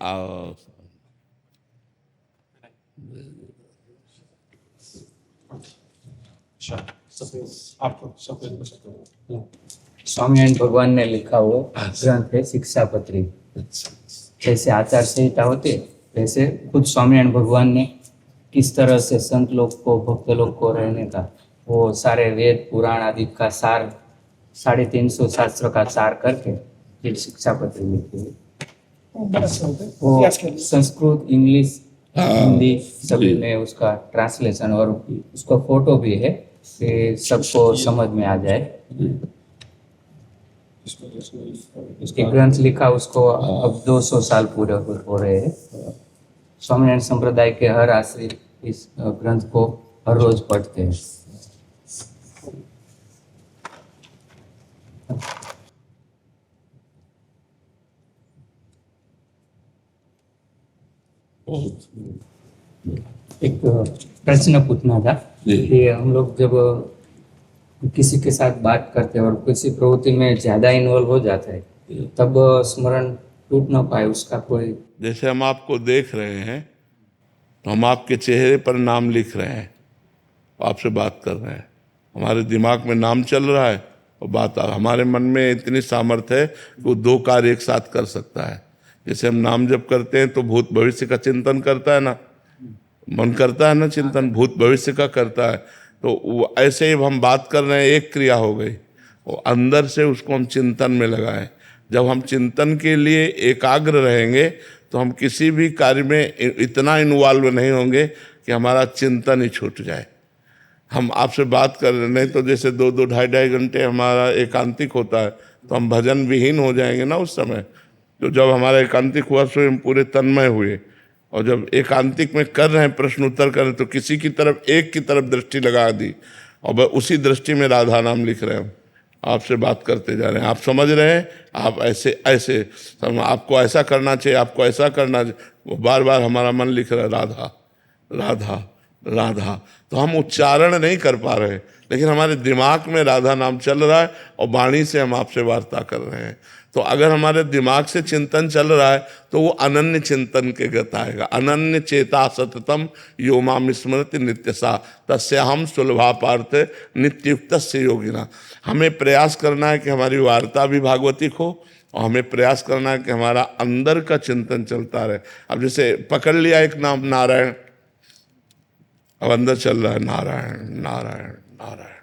आ, स्वामीनारायण भगवान ने लिखा वो ग्रंथ है शिक्षापत्री। जैसे आचार संहिता होती है वैसे खुद स्वामीनारायण भगवान ने किस तरह से संत लोग को भक्त लोग को रहने का वो सारे वेद पुराण आदि का सार 350 शास्त्र का सार करके ये शिक्षापत्री लिखी है। वो संस्कृत इंग्लिश हिंदी सभी में उसका ट्रांसलेशन और उसका फोटो भी है कि सबको समझ में आ जाए। उसके ग्रंथ लिखा उसको अब 200 साल पूरे हो रहे हैं। स्वामीनारायण संप्रदाय के हर आश्रित इस ग्रंथ को हर रोज पढ़ते हैं। एक प्रश्न पूछना था कि हम लोग जब किसी के साथ बात करते हैं और किसी प्रवृत्ति में ज्यादा इन्वॉल्व हो जाता है तब स्मरण टूट ना पाए उसका कोई। जैसे हम आपको देख रहे हैं तो हम आपके चेहरे पर नाम लिख रहे हैं, आपसे बात कर रहे हैं, हमारे दिमाग में नाम चल रहा है और बात हमारे मन में इतनी सामर्थ्य है कि वो 2 कार्य एक साथ कर सकता है। जैसे हम नाम जब करते हैं तो भूत भविष्य का चिंतन करता है ना, मन करता है ना चिंतन, भूत भविष्य का करता है। तो वो ऐसे ही हम बात कर रहे हैं, एक क्रिया हो गई, वो अंदर से उसको हम चिंतन में लगाएं। जब हम चिंतन के लिए एकाग्र रहेंगे तो हम किसी भी कार्य में इतना इन्वॉल्व नहीं होंगे कि हमारा चिंतन ही छूट जाए। हम आपसे बात कर रहे नहीं तो जैसे 2-2 ढाई घंटे हमारा एकांतिक होता है तो हम भजन विहीन हो जाएंगे ना उस समय। तो जब हमारा एकांतिक हुआ तो हम पूरे तन्मय हुए, और जब एकांतिक में कर रहे हैं प्रश्न उत्तर कर रहे हैं तो किसी की तरफ एक की तरफ दृष्टि लगा दी और उसी दृष्टि में राधा नाम लिख रहे हैं, आपसे बात करते जा रहे हैं, आप समझ रहे हैं, आप ऐसे ऐसे आपको ऐसा करना चाहिए, आपको ऐसा करना चाहिए, वो बार बार हमारा मन लिख रहा है राधा राधा राधा। तो हम उच्चारण नहीं कर पा रहे लेकिन हमारे दिमाग में राधा नाम चल रहा है और वाणी से हम आपसे वार्ता कर रहे हैं। तो अगर हमारे दिमाग से चिंतन चल रहा है तो वो अनन्य चिंतन के गत आएगा। अनन्य चेता सततम यो माम स्मृति नित्यसा तस्याहम सुलभा पार्थ नित्युक्त से योगिना। हमें प्रयास करना है कि हमारी वार्ता भी भागवतिक हो और हमें प्रयास करना है कि हमारा अंदर का चिंतन चलता रहे। अब जैसे पकड़ लिया एक नाम नारायण, अब अंदर चल रहा है नारायण नारायण नारायण,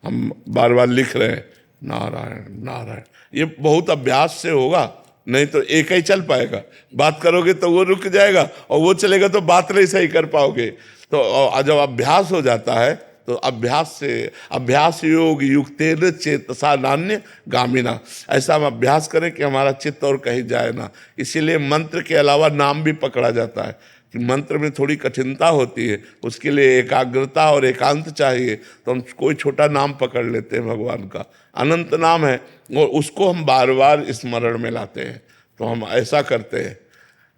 हम बार बार लिख रहे हैं नारायण नारायण। ये बहुत अभ्यास से होगा, नहीं तो एक ही चल पाएगा। बात करोगे तो वो रुक जाएगा और वो चलेगा तो बात नहीं सही कर पाओगे। तो जब अभ्यास हो जाता है तो अभ्यास से अभ्यास योग युक्तेन चेतसा नान्य गामिना, ऐसा हम अभ्यास करें कि हमारा चित्त और कहीं जाए ना। इसीलिए मंत्र के अलावा नाम भी पकड़ा जाता है कि मंत्र में थोड़ी कठिनता होती है, उसके लिए एकाग्रता और एकांत चाहिए। तो हम कोई छोटा नाम पकड़ लेते हैं, भगवान का अनंत नाम है और उसको हम बार बार स्मरण में लाते हैं। तो हम ऐसा करते हैं,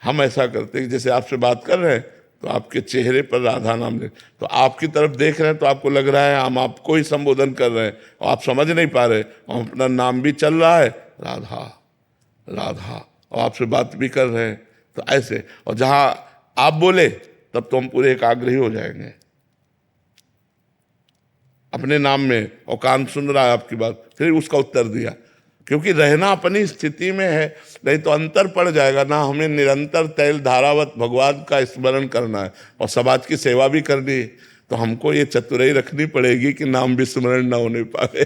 हम ऐसा करते हैं जैसे आपसे बात कर रहे हैं तो आपके चेहरे पर राधा नाम ले, तो आपकी तरफ देख रहे हैं तो आपको लग रहा है हम आपको ही संबोधन कर रहे हैं और आप समझ नहीं पा रहे, और अपना नाम भी चल रहा है राधा राधा और आपसे बात भी कर रहे हैं। तो ऐसे, और जहाँ आप बोले तब तो हम पूरे एकाग्र ही हो जाएंगे अपने नाम में, और कान सुन रहा है आपकी बात, फिर उसका उत्तर दिया, क्योंकि रहना अपनी स्थिति में है, नहीं तो अंतर पड़ जाएगा ना। हमें निरंतर तैल धारावत भगवान का स्मरण करना है और समाज की सेवा भी करनी है, तो हमको ये चतुराई रखनी पड़ेगी कि नाम भी स्मरण ना होने पाए।